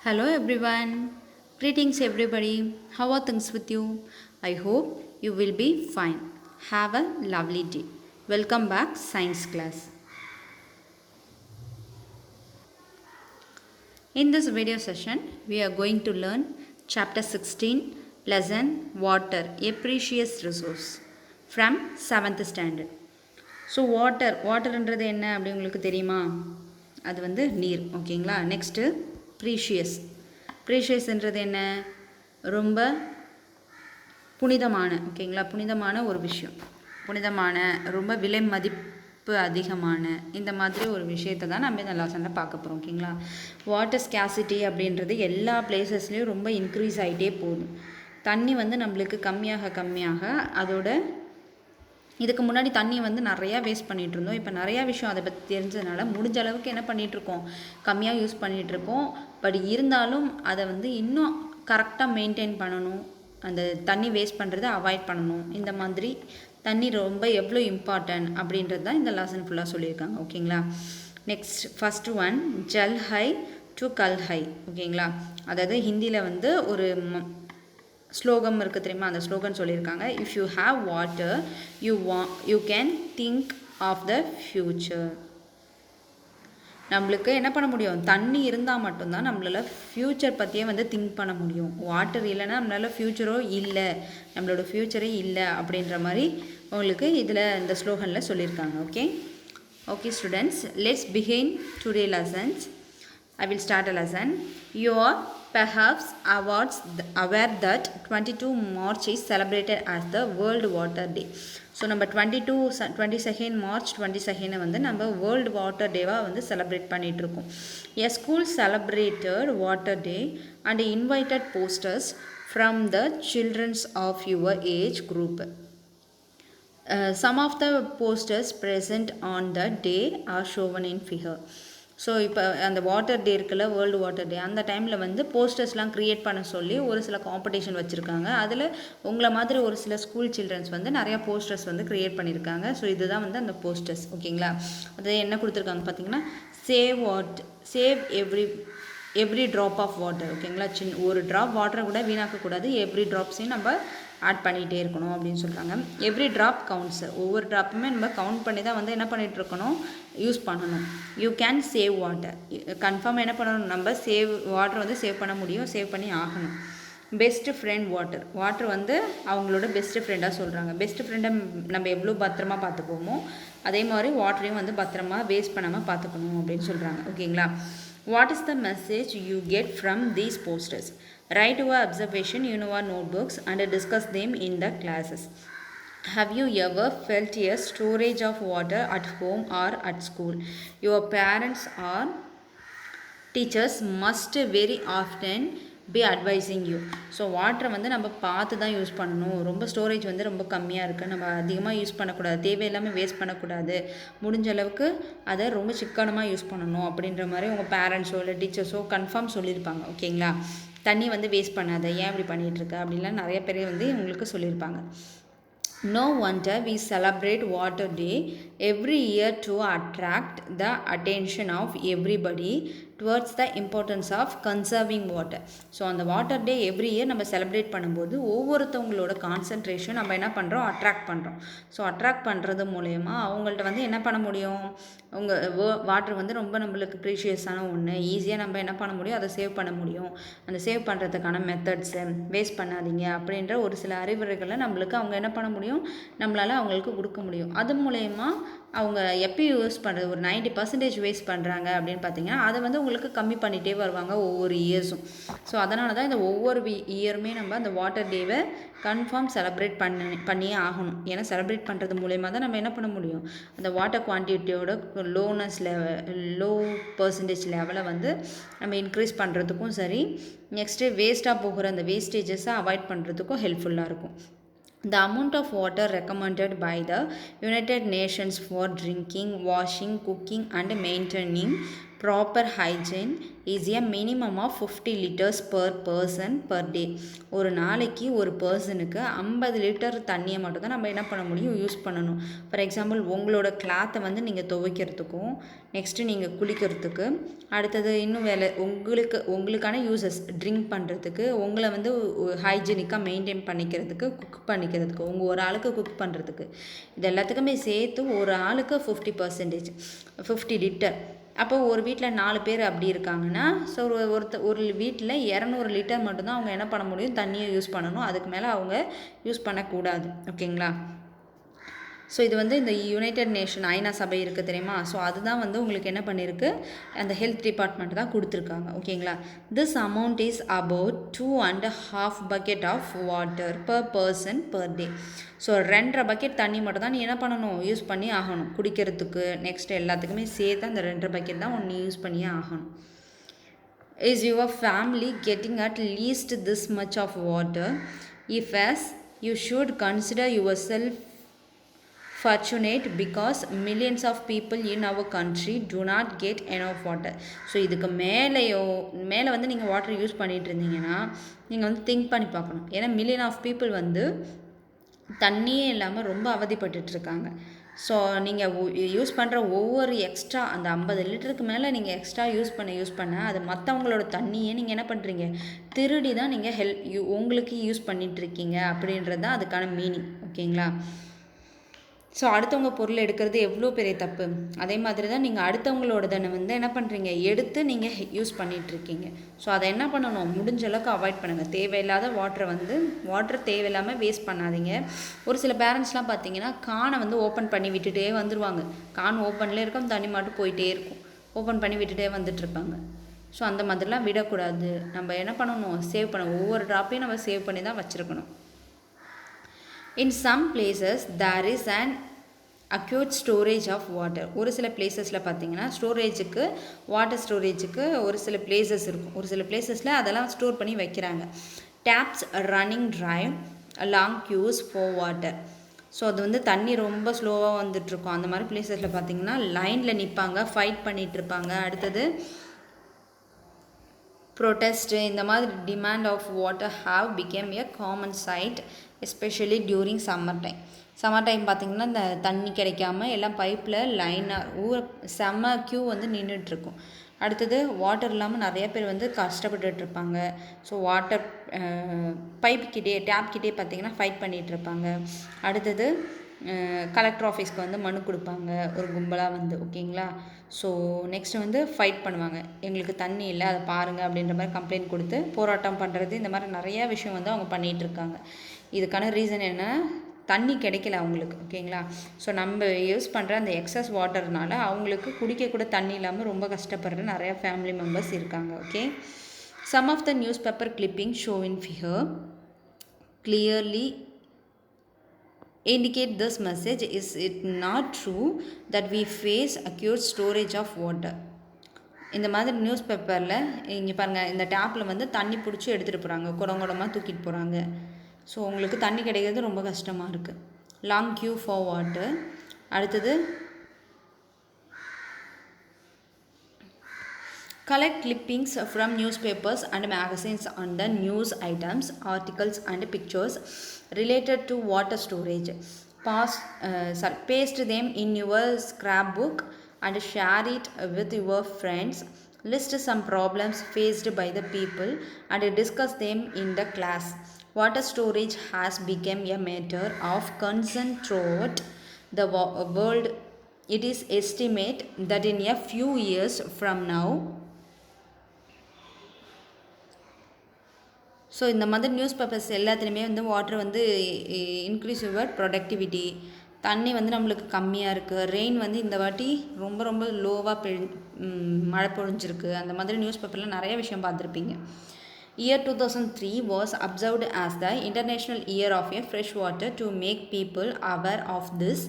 Hello everyone. Greetings everybody. How are things with you? I hope you will be fine. Have a lovely day. Welcome back science class. In this video session, we are going to learn chapter 16 lesson water, a precious resource from 7th standard. So வாட்டர்ன்றது என்ன அப்படி உங்களுக்கு தெரியுமா? அது வந்து நீர், ஓகேங்களா? Next ப்ரீஷியஸ்ன்றது என்ன? ரொம்ப புனிதமான, ஓகேங்களா? புனிதமான ஒரு விஷயம், புனிதமான, ரொம்ப விலை மதிப்பு அதிகமான, இந்த மாதிரி ஒரு விஷயத்தை தான் நம்ம இந்த லெசனில் பார்க்க போகிறோம், ஓகேங்களா? வாட்டர் ஸ்கேசிட்டி அப்படின்றது எல்லா பிளேசஸ்லேயும் ரொம்ப இன்க்ரீஸ் ஆகிட்டே போகுது. தண்ணி வந்து நம்மளுக்கு கம்மியாக அதோட இதுக்கு முன்னாடி தண்ணி வந்து நிறையா வேஸ்ட் பண்ணிகிட்டு இருந்தோம். இப்போ நிறையா விஷயம் அதை பற்றி தெரிஞ்சதுனால முடிஞ்ச அளவுக்கு என்ன பண்ணிகிட்ருக்கோம், கம்மியாக யூஸ் பண்ணிகிட்ருக்கோம். பட் இருந்தாலும் அதை வந்து இன்னும் கரெக்டாக மெயின்டைன் பண்ணணும், அந்த தண்ணி வேஸ்ட் பண்ணுறதை அவாய்ட் பண்ணணும். இந்த மாதிரி தண்ணி ரொம்ப எவ்வளோ இம்பார்ட்டன்ட் அப்படின்றது தான் இந்த லெசன் ஃபுல்லாக சொல்லியிருக்காங்க, ஓகேங்களா? Next first one, Jal high to கல் ஹை, ஓகேங்களா? அதாவது ஹிந்தியில் வந்து ஒரு ஸ்லோகம் இருக்குது தெரியுமா, அந்த ஸ்லோகன் சொல்லியிருக்காங்க. If you have water you can think of the future. நம்மளுக்கு என்ன பண்ண முடியும், தண்ணி இருந்தால் மட்டும்தான் நம்மளால் ஃப்யூச்சர் பற்றியே வந்து திங்க் பண்ண முடியும். வாட்டர் இல்லைன்னா நம்மளால் ஃப்யூச்சரோ இல்லை, நம்மளோட ஃப்யூச்சரே இல்லை அப்படின்ற மாதிரி உங்களுக்கு இதில் இந்த ஸ்லோகனில் சொல்லியிருக்காங்க. Okay students, let's begin today lessons. I will start a lesson. You are perhaps aware that 22 March is celebrated as the World Water Day. So நம்ம 22nd March 22 வந்து நம்ம வேர்ல்டு வாட்டர் டேவாக வந்து செலிப்ரேட் பண்ணிகிட்ருக்கோம். A school celebrated Water Day and invited posters from the children of your age group. Some of the posters present on the day are shown in figure. So இப்போ அந்த water டே இருக்குல்ல, world water டே, அந்த டைமில் வந்து போஸ்டர்ஸ்லாம் create பண்ண சொல்லி ஒரு சில காம்படிஷன் வச்சுருக்காங்க. அதில் உங்களை மாதிரி ஒரு சில ஸ்கூல் சில்ட்ரன்ஸ் வந்து நிறையா போஸ்டர்ஸ் வந்து க்ரியேட் பண்ணியிருக்காங்க. ஸோ இதுதான் வந்து அந்த போஸ்டர்ஸ், ஓகேங்களா? அது என்ன கொடுத்துருக்காங்க பார்த்தீங்கன்னா, save every drop of water, ஓகேங்களா? ஒரு ட்ராப் வாட்டரை கூட வீணாக்கக்கூடாது, எவ்ரி ட்ராப்ஸையும் நம்ம ஆட் பண்ணிகிட்டே இருக்கணும் அப்படின்னு சொல்கிறாங்க. எவ்ரி ட்ராப் கவுண்ட்ஸ், ஒவ்வொரு ட்ராப்புமே நம்ம கவுண்ட் பண்ணி தான் வந்து என்ன பண்ணிகிட்டு இருக்கணும், யூஸ் பண்ணணும். You can save water, confirm என்ன பண்ணணும், நம்ம வாட்டர் வந்து சேவ் பண்ண முடியும், சேவ் பண்ணி ஆகணும். பெஸ்ட் ஃப்ரெண்ட் வாட்டர் வந்து அவங்களோட பெஸ்ட் ஃப்ரெண்டாக சொல்கிறாங்க. பெஸ்ட் ஃப்ரெண்டை நம்ம எவ்வளோ பத்திரமா பார்த்துப்போமோ அதே மாதிரி வாட்டரையும் வந்து பத்திரமா வேஸ்ட் பண்ணாமல் பார்த்துக்கணும் அப்படின்னு சொல்கிறாங்க, ஓகேங்களா? What is the message you get from these posters? Write your observation in your notebooks and discuss them in the classes. Have you ever felt a shortage of water at home or at school? Your parents or teachers must very often be advising you. So வாட்டரை வந்து நம்ம பார்த்து தான் use பண்ணணும். ரொம்ப storage வந்து ரொம்ப கம்மியாக இருக்குது, நம்ம அதிகமாக யூஸ் பண்ணக்கூடாது, தேவையில்லாமல் வேஸ்ட் பண்ணக்கூடாது, முடிஞ்ச அளவுக்கு அதை ரொம்ப சிக்கனமாக யூஸ் பண்ணணும் அப்படின்ற மாதிரி உங்கள் பேரண்ட்ஸோ இல்லை டீச்சர்ஸோ கன்ஃபார்ம் சொல்லியிருப்பாங்க, ஓகேங்களா? தண்ணி வந்து வேஸ்ட் பண்ணாத, ஏன் இப்படி பண்ணிகிட்ருக்க அப்படின்லாம் நிறைய பேர் வந்து உங்களுக்கு சொல்லியிருப்பாங்க. No wonder we celebrate Water Day every year to attract the attention of everybody towards the importance of conserving water. So அந்த வாட்டர் டே எவ்ரி இயர் நம்ம செலிப்ரேட் பண்ணும்போது ஒவ்வொருத்தவங்களோட கான்சன்ட்ரேஷன் நம்ம என்ன பண்ணுறோம், அட்ராக்ட் பண்ணுறோம். ஸோ அட்ராக்ட் பண்ணுறது மூலயமா அவங்கள்ட்ட வந்து என்ன பண்ண முடியும், வாட்டர் வந்து ரொம்ப நம்மளுக்கு ப்ரீஷியஸான ஒன்று, ஈஸியாக நம்ம என்ன பண்ண முடியும், அதை சேவ் பண்ண முடியும். அந்த சேவ் பண்ணுறதுக்கான மெத்தட்ஸு, வேஸ்ட் பண்ணாதீங்க அப்படின்ற ஒரு சில அறிவுரைகளை நம்மளுக்கு அவங்க என்ன பண்ண முடியும், நம்மளால் அவங்களுக்கு கொடுக்க முடியும். அது மூலயமா அவங்க எப்பயும் யூஸ் பண்ணுறது ஒரு 90% வேஸ்ட் பண்ணுறாங்க அப்படின்னு பார்த்தீங்கன்னா அதை வந்து உங்களுக்கு கம்மி பண்ணிகிட்டே வருவாங்க ஒவ்வொரு இயர்ஸும். ஸோ அதனால தான் இந்த ஒவ்வொரு இயருமே நம்ம அந்த வாட்டர் டேவை கன்ஃபார்ம் செலிப்ரேட் பண்ணியே ஆகணும். ஏன்னா செலிப்ரேட் பண்ணுறது மூலயமா தான் நம்ம என்ன பண்ண முடியும், அந்த வாட்டர் குவான்டிட்டியோட லோ பர்சன்டேஜ் லெவலை வந்து நம்ம இன்க்ரீஸ் பண்ணுறதுக்கும் சரி, நெக்ஸ்ட்டு வேஸ்ட்டாக போகிற அந்த வேஸ்டேஜஸை அவாய்ட் பண்ணுறதுக்கும் ஹெல்ப்ஃபுல்லாக இருக்கும். The amount of water recommended by the United Nations for drinking, washing, cooking and maintaining proper hygiene is a minimum of 50 liters per person per day. ஒரு நாளைக்கு ஒரு பர்சனுக்கு 50 லிட்டர் தண்ணியை மட்டும் தான் நம்ம என்ன பண்ண முடியும், யூஸ் பண்ணணும். ஃபார் எக்ஸாம்பிள் உங்களோட கிளாத்தை வந்து நீங்கள் துவைக்கிறதுக்கும், நெக்ஸ்ட்டு நீங்கள் குளிக்கிறதுக்கு, அடுத்தது இன்னும் வேலை உங்களுக்கான யூசஸ் ட்ரிங்க் பண்ணுறதுக்கு, உங்களை வந்து ஹைஜீனிக்காக மெயின்டைன் பண்ணிக்கிறதுக்கு, குக் பண்ணிக்கிறதுக்கு, உங்கள் ஒரு ஆளுக்கு குக் பண்ணுறதுக்கு, இது எல்லாத்துக்குமே சேர்த்து ஒரு ஆளுக்கு 50%, 50 லிட்டர். அப்போ ஒரு வீட்டில் 4 பேர் அப்படி இருக்காங்கன்னா, ஸோ ஒரு வீட்டில் 200 லிட்டர் மட்டும்தான் அவங்க என்ன பண்ண முடியும், தண்ணியை யூஸ் பண்ணணும். அதுக்கு மேலே அவங்க யூஸ் பண்ணக்கூடாது. ஓகேங்களா? ஸோ இது வந்து இந்த யுனைடெட் நேஷன் ஐநா சபை இருக்குது தெரியுமா, ஸோ அதுதான் வந்து உங்களுக்கு என்ன பண்ணியிருக்கு, அந்த ஹெல்த் டிபார்ட்மெண்ட் தான் கொடுத்துருக்காங்க. ஓகேங்களா? This amount is about 2.5 bucket of water per person per day. So 2.5 bucket தண்ணி மட்டும் தான் நீ என்ன பண்ணணும், யூஸ் பண்ணி ஆகணும். குடிக்கிறதுக்கு நெக்ஸ்ட் எல்லாத்துக்குமே சேர்த்து அந்த 2.5 பக்கெட் தான் நீ யூஸ் பண்ணியே ஆகணும். Is your family getting at least this much of water? If yes, you should consider yourself fortunate because millions of people in our country do not get enough water. So இதுக்கு மேலே வந்து நீங்கள் water use பண்ணிகிட்டு இருந்தீங்கன்னா நீங்கள் வந்து think பண்ணி பார்க்கணும். ஏன்னா மில்லியன் ஆஃப் பீப்புள் வந்து தண்ணியே இல்லாமல் ரொம்ப அவதிப்பட்டுட்ருக்காங்க. ஸோ நீங்கள் யூஸ் பண்ணுற ஒவ்வொரு எக்ஸ்ட்ரா அந்த 50 லிட்டருக்கு மேலே நீங்கள் எக்ஸ்ட்ரா யூஸ் பண்ண அது மற்றவங்களோட தண்ணியை நீங்கள் என்ன பண்ணுறீங்க, திருடி தான் நீங்கள் உங்களுக்கு யூஸ் பண்ணிகிட்ருக்கீங்க அப்படின்றது தான் அதுக்கான மீனிங். ஓகேங்களா? ஸோ அடுத்தவங்க பொருள் எடுக்கிறது எவ்வளோ பெரிய தப்பு. அதே மாதிரி தான் நீங்கள் அடுத்தவங்களோடதனை வந்து என்ன பண்ணுறீங்க, எடுத்து நீங்கள் யூஸ் பண்ணிகிட்ருக்கீங்க. ஸோ அதை என்ன பண்ணணும், முடிஞ்ச அளவுக்கு அவாய்ட் பண்ணுங்கள். தேவையில்லாத வாட்டர் தேவையில்லாமல் வேஸ்ட் பண்ணாதீங்க. ஒரு சில பேரண்ட்ஸ்லாம் பார்த்தீங்கன்னா கானை வந்து ஓப்பன் பண்ணி விட்டுட்டே வந்துடுவாங்க. கான் ஓப்பன்லேயே இருக்கும், தண்ணி மட்டும் போயிட்டே இருக்கும். ஓப்பன் பண்ணி விட்டுட்டே வந்துட்டுருப்பாங்க. ஸோ அந்த மாதிரிலாம் விடக்கூடாது. நம்ம என்ன பண்ணணும், சேவ் பண்ணணும். ஒவ்வொரு ட்ராப்பையும் நம்ம சேவ் பண்ணி தான் வச்சுருக்கணும். In some places there is an acute storage of water. ஒரு சில பிளேசஸில் பார்த்தீங்கன்னா வாட்டர் ஸ்டோரேஜுக்கு ஒரு சில பிளேசஸ் இருக்கும். ஒரு சில பிளேசஸில் அதெல்லாம் ஸ்டோர் பண்ணி வைக்கிறாங்க. Taps running dry, long queues for water. ஸோ அது வந்து தண்ணி ரொம்ப ஸ்லோவாக வந்துட்டுருக்கும். அந்த மாதிரி பிளேசஸில் பார்த்தீங்கன்னா லைனில் நிற்பாங்க, ஃபைட் பண்ணிகிட்ருப்பாங்க. அடுத்தது ப்ரொட்டஸ்ட்டு, இந்த மாதிரி demand of water have become a common sight especially during summer time பார்த்திங்கன்னா இந்த தண்ணி கிடைக்காம எல்லாம் பைப்பில் லைனாக செம்ம க்யூ வந்து நின்றுட்டுருக்கும். அடுத்தது வாட்டர் இல்லாமல் நிறைய பேர் வந்து கஷ்டப்பட்டுட்ருப்பாங்க. ஸோ வாட்டர் டேப்கிட்டே பார்த்திங்கன்னா ஃபைட் பண்ணிகிட்ருப்பாங்க. அடுத்தது கலெக்டர் ஆஃபீஸ்க்கு வந்து மனு கொடுப்பாங்க ஒரு கும்பலாக வந்து. ஓகேங்களா? ஸோ நெக்ஸ்ட்டு வந்து ஃபைட் பண்ணுவாங்க, எங்களுக்கு தண்ணி இல்லை அதை பாருங்கள் அப்படின்ற மாதிரி கம்ப்ளைண்ட் கொடுத்து போராட்டம் பண்ணுறது. இந்த மாதிரி நிறையா விஷயம் வந்து அவங்க பண்ணிகிட்ருக்காங்க. இதுக்கான ரீசன் என்ன, தண்ணி கிடைக்கல அவங்களுக்கு. ஓகேங்களா? ஸோ நம்ம யூஸ் பண்ணுற அந்த எக்ஸஸ் வாட்டர்னால அவங்களுக்கு குடிக்க கூட தண்ணி இல்லாமல் ரொம்ப கஷ்டப்படுற நிறையா ஃபேமிலி மெம்பர்ஸ் இருக்காங்க. Okay, some of the news paper clipping show in figure clearly indicate this message. Is it not true that we face acute storage of water? இந்த மாதிரி நியூஸ் பேப்பரில் இங்கே பாருங்கள், இந்த டேப்பில் வந்து தண்ணி பிடிச்சி எடுத்துகிட்டு போகிறாங்க, குடமாக தூக்கிட்டு போகிறாங்க. ஸோ உங்களுக்கு தண்ணி கிடைக்கிறது ரொம்ப கஷ்டமாக இருக்குது. Long queue for water. அடுத்தது collect clippings from newspapers and magazines on the news items, articles and pictures related to water storage. Paste them in your scrapbook and share it with your friends. List some problems faced by the people and discuss them in the class. Water storage has become a matter of concern throughout the world. It is estimated that in a few years from now, so இந்த மாதிரி news papers எல்லாத்துலேயுமே வந்து water வந்து increase your productivity. தண்ணி வந்து நம்மளுக்கு கம்மியாக இருக்குது, ரெயின் வந்து இந்த வாட்டி ரொம்ப ரொம்ப லோவாக மழை பொழிஞ்சிருக்கு. அந்த மாதிரி நியூஸ் பேப்பரில் நிறைய விஷயம் பார்த்துருப்பீங்க. Year 2003 was observed as the International Year of a Fresh Water to make people aware of this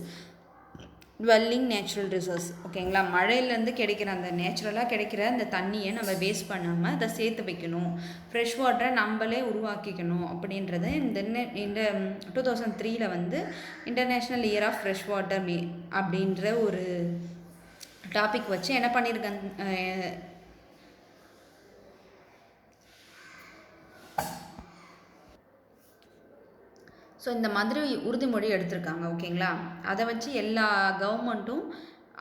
dwelling natural resource. ஓகேங்களா? மழையிலேருந்து கிடைக்கிற அந்த நேச்சுரலாக கிடைக்கிற அந்த தண்ணியை நம்ம வேஸ்ட் பண்ணாமல் அதை சேர்த்து வைக்கணும், ஃப்ரெஷ் வாட்டரை நம்மளே உருவாக்கிக்கணும் அப்படின்றத இந்த 2003 வந்து international year of fresh water அப்படின்ற ஒரு டாபிக் வச்சு என்ன பண்ணியிருக்காங்க, ஸோ இந்த மாதிரி உறுதிமொழி எடுத்திருக்காங்க. ஓகேங்களா, அதை வச்சு எல்லா கவர்மெண்ட்டும்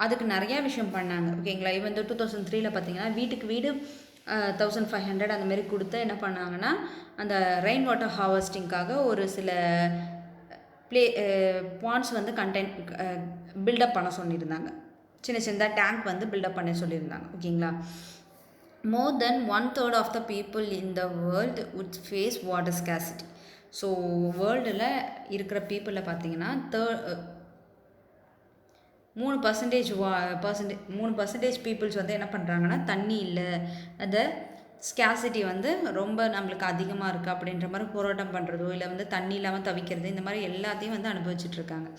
அதுக்கு நிறையா விஷயம் பண்ணாங்க. ஓகேங்களா, இவன் 2003 பார்த்தீங்கன்னா வீட்டுக்கு வீடு 1500 அந்த மாதிரி கொடுத்து என்ன பண்ணாங்கன்னா, அந்த ரெயின் வாட்டர் ஹார்வெஸ்டிங்காக ஒரு சில பாண்ட்ஸ் வந்து பில்டப் பண்ண சொல்லியிருந்தாங்க. சின்ன சின்னதாக டேங்க் வந்து பில்டப் பண்ண சொல்லியிருந்தாங்க. ஓகேங்களா, more than 1/3 of the people in the world would face water scarcity. So வேர்ல்டில் இருக்கிற பீப்புளில் பார்த்தீங்கன்னா 3% பீப்புள்ஸ் வந்து என்ன பண்ணுறாங்கன்னா, தண்ணி இல்லை, அந்த ஸ்கேசிட்டி வந்து ரொம்ப நம்மளுக்கு அதிகமாக இருக்குது அப்படின்ற மாதிரி போராட்டம் பண்ணுறதோ, இல்லை வந்து தண்ணி இல்லாமல் தவிக்கிறது, இந்த மாதிரி எல்லாத்தையும் வந்து அனுபவிச்சுட்ருக்காங்க.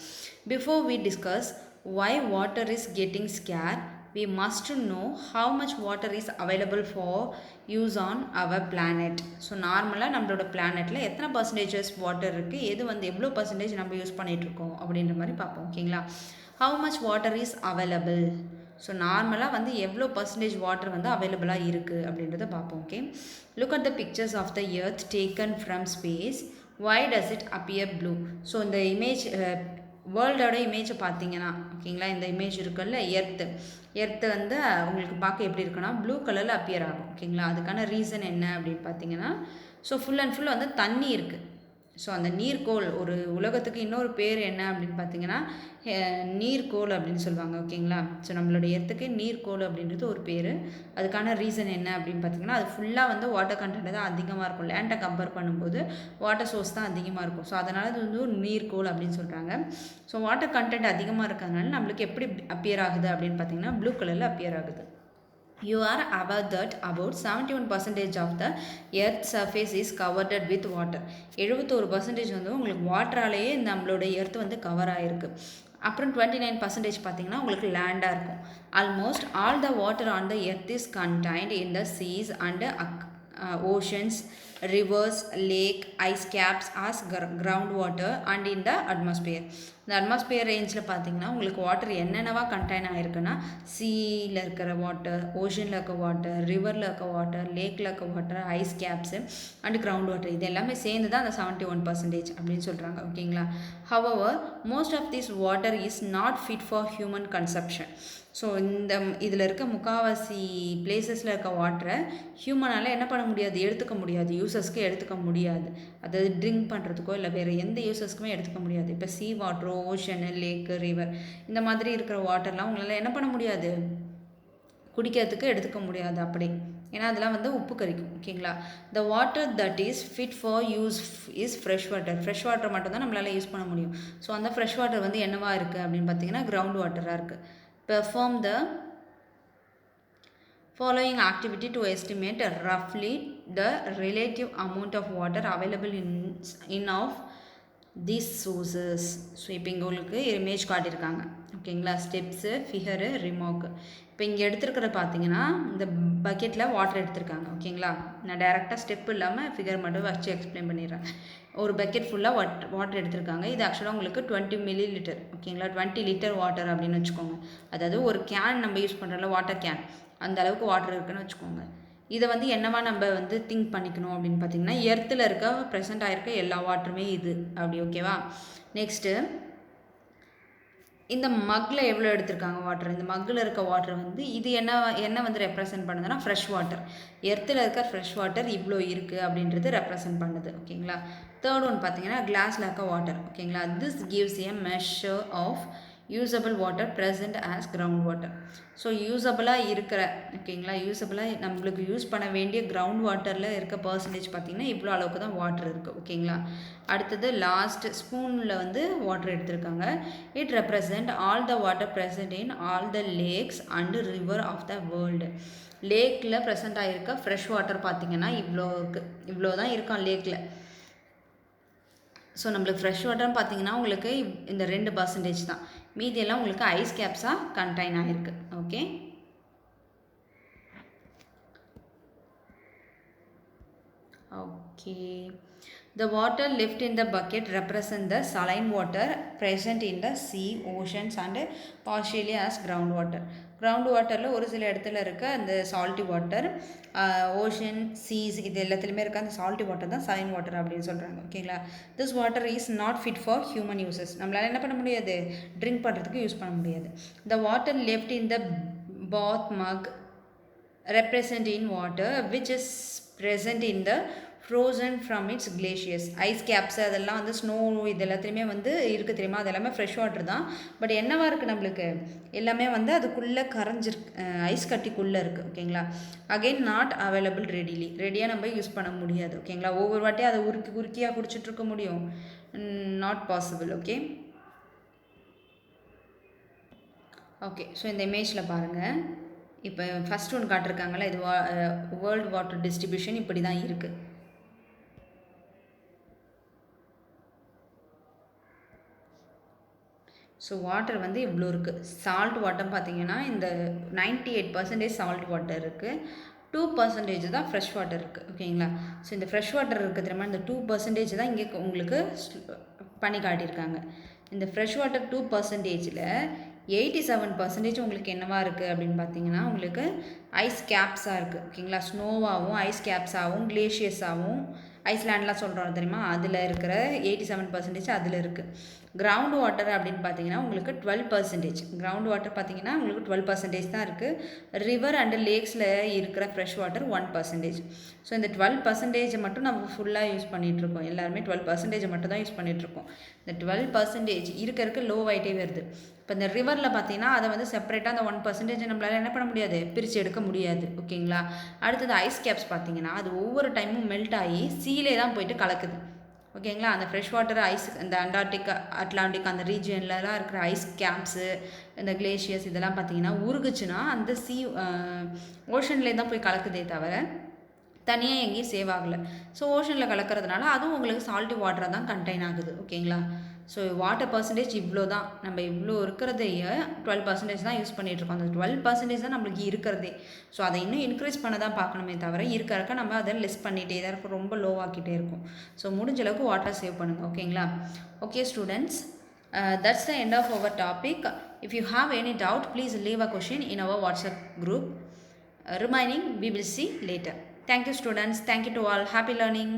Before we discuss why water is getting scarce, we must know how much water is available for use on our planet. So நார்மலாக நம்மளோட பிளானெட்டில் எத்தனை பர்சன்டேஜஸ் வாட்டர் இருக்குது, எது வந்து எவ்வளோ பர்சன்டேஜ் நம்ம யூஸ் பண்ணிகிட்ருக்கோம் அப்படின்ற மாதிரி பார்ப்போம். ஓகேங்களா, how much water is available. So நார்மலாக வந்து எவ்வளோ பர்சன்டேஜ் வாட்டர் வந்து அவைலபிளாக இருக்குது அப்படின்றத பார்ப்போம். Okay, look at the pictures of the earth taken from space. why does it appear blue? So இந்த இமேஜ் வேர்ல்டோட இமேஜை பார்த்தீங்கன்னா, ஓகேங்களா, இந்த இமேஜ் இருக்குல்ல, எர்த்து வந்து உங்களுக்கு பார்க்க எப்படி இருக்குன்னா ப்ளூ கலரில் அப்பியர் ஆகும். ஓகேங்களா, அதுக்கான ரீசன் என்ன அப்படின்னு பார்த்தீங்கன்னா, ஸோ ஃபுல் அண்ட் ஃபுல் வந்து தண்ணி இருக்குது. ஸோ அந்த நீர்க்கோள், ஒரு உலகத்துக்கு இன்னொரு பேர் என்ன அப்படின்னு பார்த்தீங்கன்னா நீர்க்கோள் அப்படின்னு சொல்லுவாங்க. ஓகேங்களா, ஸோ நம்மளோட எர்த்துக்கு நீர்க்கோள் அப்படின்றது ஒரு பேர். அதுக்கான ரீசன் என்ன அப்படின்னு பார்த்தீங்கன்னா, அது ஃபுல்லாக வந்து வாட்டர் கண்டென்ட் தான் அதிகமாக இருக்கும். லேண்டை கம்பேர் பண்ணும்போது வாட்டர் சோர்ஸ் தான் அதிகமாக இருக்கும். ஸோ அதனால் அது வந்து ஒரு நீர்க்கோள் அப்படின்னு சொல்கிறாங்க. ஸோ வாட்டர் கண்டென்ட் அதிகமாக இருக்கிறதுனால நம்மளுக்கு எப்படி அப்பியர் ஆகுது அப்படின்னு பார்த்தீங்கன்னா ப்ளூ கலரில் அப்பியர் ஆகுது. You are aware that about 71% of the earth's surface is covered with water. 71% வந்து உங்களுக்கு வாட்டராலேயே நம்மளோட எர்த் வந்து கவர் ஆகிருக்கு. அப்புறம் 29% பார்த்தீங்கன்னா உங்களுக்கு லேண்டாக இருக்கும். Almost all the water on the earth is contained in the seas and oceans, rivers, lake, ice caps as groundwater and in the atmosphere. இந்த அட்மாஸ்பியர் ரேஞ்சில் பார்த்தீங்கன்னா உங்களுக்கு வாட்டர் என்னென்னவா கண்டெயின் ஆகிருக்குன்னா, சீயில் இருக்கிற வாட்டர், ஓஷனில் இருக்க வாட்டர், ரிவரில் இருக்க வாட்டர், லேக்கில் இருக்க water, ice caps and ground water, இது எல்லாமே சேர்ந்து தான் அந்த 71% அப்படின்னு சொல்கிறாங்க. ஓகேங்களா, however most of this water is not fit for human consumption. So இதில் இருக்க முக்கால்வாசி பிளேசஸில் இருக்க வாட்டரை ஹியூமனால் என்ன பண்ண முடியாது, எடுத்துக்க முடியாது, யூசஸ்க்கு எடுத்துக்க முடியாது. அதாவது ட்ரிங்க் பண்ணுறதுக்கோ இல்லை வேறு எந்த யூசஸ்க்குமே எடுத்துக்க முடியாது. இப்போ சீ வாட்டரோ, ஓஷனு, லேக்கு, ரிவர் இந்த மாதிரி இருக்கிற வாட்டர்லாம் உங்களால் என்ன பண்ண முடியாது, குடிக்கிறதுக்கு எடுத்துக்க முடியாது அப்படி, ஏன்னா அதெல்லாம் வந்து உப்பு கரிக்கும். ஓகேங்களா, the water that is fit for use is fresh water. Fresh water மட்டும்தான் நம்மளால் யூஸ் பண்ண முடியும். ஸோ அந்த ஃப்ரெஷ் வாட்டர் வந்து என்னவா இருக்குது அப்படின்னு பார்த்தீங்கன்னா கிரவுண்ட் வாட்டராக இருக்குது. Perform the following activity to estimate roughly the relative amount of water available in of these sources. So இப்போ இங்கே உங்களுக்கு இமேஜ் காட்டியிருக்காங்க. ஓகேங்களா, ஸ்டெப்ஸு, ஃபிகரு, ரிமார்க்கு. இப்போ இங்கே எடுத்துருக்கிற பார்த்தீங்கன்னா இந்த பக்கெட்டில் வாட்டர் எடுத்திருக்காங்க. ஓகேங்களா, நான் டைரெக்டாக ஸ்டெப் இல்லாமல் ஃபிகர் மட்டும் வச்சு எக்ஸ்பிளைன் பண்ணிடுறேன். ஒரு பக்கெட் ஃபுல்லாக வாட்டர் எடுத்திருக்காங்க. இது ஆக்சுவலாக உங்களுக்கு 20 ml. ஓகேங்களா, 20 லிட்டர் வாட்டர் அப்படின்னு வச்சுக்கோங்க. அதாவது ஒரு கேன் நம்ம யூஸ் பண்ணுறோம்ல, வாட்டர் கேன், அந்த அளவுக்கு வாட்டர் இருக்குன்னு வச்சுக்கோங்க. இதை வந்து என்னவா நம்ம வந்து திங்க் பண்ணிக்கணும் அப்படின்னு பார்த்தீங்கன்னா, எர்த்தில் இருக்க ப்ரெசென்ட் ஆகிருக்க எல்லா வாட்டருமே இது அப்படி. ஓகேவா, நெக்ஸ்ட்டு இந்த மக்கில் எவ்வளோ எடுத்திருக்காங்க வாட்டர், இந்த மக்கில் இருக்க வாட்டர் வந்து இது என்ன வந்து ரெப்ரசன்ட் பண்ணுதுன்னா ஃப்ரெஷ் வாட்டர். எர்த்தில் இருக்க ஃப்ரெஷ் வாட்டர் இவ்வளோ இருக்குது அப்படின்றது ரெப்ரசன்ட் பண்ணுது. ஓகேங்களா, தேர்ட் ஒன் பார்த்தீங்கன்னா கிளாஸில் இருக்க வாட்டர். ஓகேங்களா, this gives a measure of usable water present as ground water. So யூஸபிளாக இருக்கிற, ஓகேங்களா, யூஸபிளாக நம்மளுக்கு யூஸ் பண்ண வேண்டிய கிரவுண்ட் வாட்டரில் இருக்க பர்சன்டேஜ் பார்த்திங்கன்னா இவ்வளோ அளவுக்கு தான் வாட்டர் இருக்குது. ஓகேங்களா, அடுத்தது லாஸ்ட் ஸ்பூனில் வந்து வாட்டர் எடுத்திருக்காங்க. It represent all the water present in all the lakes and river of the world. லேக்கில் ப்ரெசன்ட் ஆகிருக்க ஃப்ரெஷ் வாட்டர் பார்த்திங்கன்னா இவ்வளோ தான் இருக்கும் லேக்கில். ஸோ நம்மளுக்கு ஃப்ரெஷ் வாட்டர்னு பார்த்தீங்கன்னா உங்களுக்கு இந்த 2% தான். மீதியெல்லாம் உங்களுக்கு ஐஸ் கேப்ஸாக கண்டெயின் ஆகிருக்கு. Okay, okay, the water left in the bucket represent the saline water present in the sea, oceans and partially as groundwater. Ground வாட்டரில் ஒரு சில இடத்துல இருக்க அந்த சால்ட்டி வாட்டர், ஓஷன், சீஸ் இது எல்லாத்துலேயுமே இருக்க அந்த சால்ட்டி வாட்டர் தான் சைன் வாட்டர் அப்படின்னு சொல்கிறாங்க. ஓகேங்களா. This water is not fit for human uses. நம்மளால் என்ன பண்ண முடியாது, ட்ரிங்க் பண்ணுறதுக்கு யூஸ் பண்ண முடியாது. The water left in the bath mug represent in water which is present in the frozen from its glaciers. Ice caps அதெல்லாம் வந்து snow இது எல்லாத்துலேயுமே வந்து இருக்குது தெரியுமா, அது எல்லாமே ஃப்ரெஷ் வாட்டர் தான். பட் என்னவா இருக்குது நம்மளுக்கு, எல்லாமே வந்து அதுக்குள்ளே கரைஞ்சிருக்கு, ஐஸ் கட்டிக்குள்ளே இருக்குது. ஓகேங்களா. அகெயின் நாட் அவைலபிள் ரெடியாக நம்ம யூஸ் பண்ண முடியாது. ஓகேங்களா. ஒவ்வொரு வாட்டியும் அதை உருக்கியாக குடிச்சிட்டு இருக்க முடியும், not possible. Okay okay so இந்த இமேஜில் பாருங்கள். இப்போ ஃபஸ்ட் ஒன்று காட்டிருக்காங்களே, இது வேர்ல்டு வாட்டர் டிஸ்ட்ரிபியூஷன் இப்படி தான் இருக்குது. ஸோ வாட்டர் வந்து இவ்வளோ இருக்குது. சால்ட் வாட்டர் பார்த்திங்கன்னா இந்த 98% சால்ட் வாட்டர் இருக்குது, 2% தான் ஃப்ரெஷ் வாட்டர் இருக்குது. ஓகேங்களா. ஸோ இந்த ஃப்ரெஷ் வாட்டர் இருக்குது தெரியுமா, இந்த 2% தான் இங்கே உங்களுக்கு பண்ணி காட்டியிருக்காங்க. இந்த ஃப்ரெஷ் வாட்டர் 2%ல் 87% உங்களுக்கு என்னவா இருக்குது அப்படின்னு பார்த்தீங்கன்னா உங்களுக்கு ஐஸ் கேப்ஸாக இருக்குது. ஓகேங்களா. ஸ்னோவாகவும் ஐஸ் கேப்ஸாகவும் கிளேஷியஸாகவும் ஐஸ்லேண்ட்லாம் சொல்கிறோம் தெரியுமா, அதில் இருக்கிற 87% அதில் இருக்குது. கிரவுண்ட் வாட்டர் அப்படின்னு பார்த்தீங்கன்னா உங்களுக்கு 12%. கிரவுண்ட் வாட்டர் பார்த்தீங்கன்னா உங்களுக்கு 12% தான் இருக்குது. ரிவர் அண்டு லேக்ஸில் இருக்கிற ஃப்ரெஷ் வாட்டர் 1%. ஸோ இந்த 12% மட்டும் நம்ம ஃபுல்லாக யூஸ் பண்ணிகிட்ருக்கோம். எல்லாருமே 12% மட்டும் தான் யூஸ் பண்ணிகிட்ருக்கோம். இந்த 12% இருக்க லோ ஆகிட்டே வருது. இப்போ இந்த ரிவரில் பார்த்தீங்கன்னா அதை வந்து செப்பரேட்டாக அந்த 1% நம்மளால் என்ன பண்ண முடியாது, பிரித்து எடுக்க முடியாது. ஓகேங்களா. அடுத்தது ஐஸ் கேப்ஸ் பார்த்தீங்கன்னா அது ஒவ்வொரு டைமும் மெல்ட் ஆகி சீலே தான் போயிட்டு கலக்குது. ஓகேங்களா. அந்த ஃப்ரெஷ் வாட்டர் ஐஸ் இந்த அண்டார்டிக், அட்லாண்டிக் அந்த ரீஜியன்லலாம் இருக்கிற ஐஸ் கேப்ஸு, இந்த கிளேஷியர்ஸ் இதெல்லாம் பார்த்தீங்கன்னா உருகுச்சுன்னா அந்த ஓஷன்லேயே தான் போய் கலக்குதே தவிர தனியாக எங்கேயும் சேவ் ஆகலை. ஸோ ஓஷனில் கலக்கிறதுனால அதுவும் உங்களுக்கு சால்ட்டி வாட்டராக தான் கண்டெயின் ஆகுது. ஓகேங்களா. ஸோ வாட்டர் பர்சன்டேஜ் இவ்வளோ தான், நம்ம இவ்வளோ இருக்கிறதையே 12% தான் யூஸ் பண்ணிகிட்ருக்கோம். அந்த 12% தான் நம்மளுக்கு இருக்கிறதே. ஸோ அதை இன்னும் இன்க்ரீஸ் பண்ண தான் பார்க்கணுமே தவிர இருக்க நம்ம அதை லெஸ் பண்ணிகிட்டே தான் இருக்கும், ரொம்ப லோவாக்கிட்டே இருக்கும். ஸோ முடிஞ்ச அளவுக்கு வாட்டர் சேவ் பண்ணுங்கள். ஓகேங்களா. Okay students, that's the end of our topic. If you have any doubt, please leave a question in our WhatsApp group. Remaining we will see later. Thank you students. Thank you to all. Happy learning.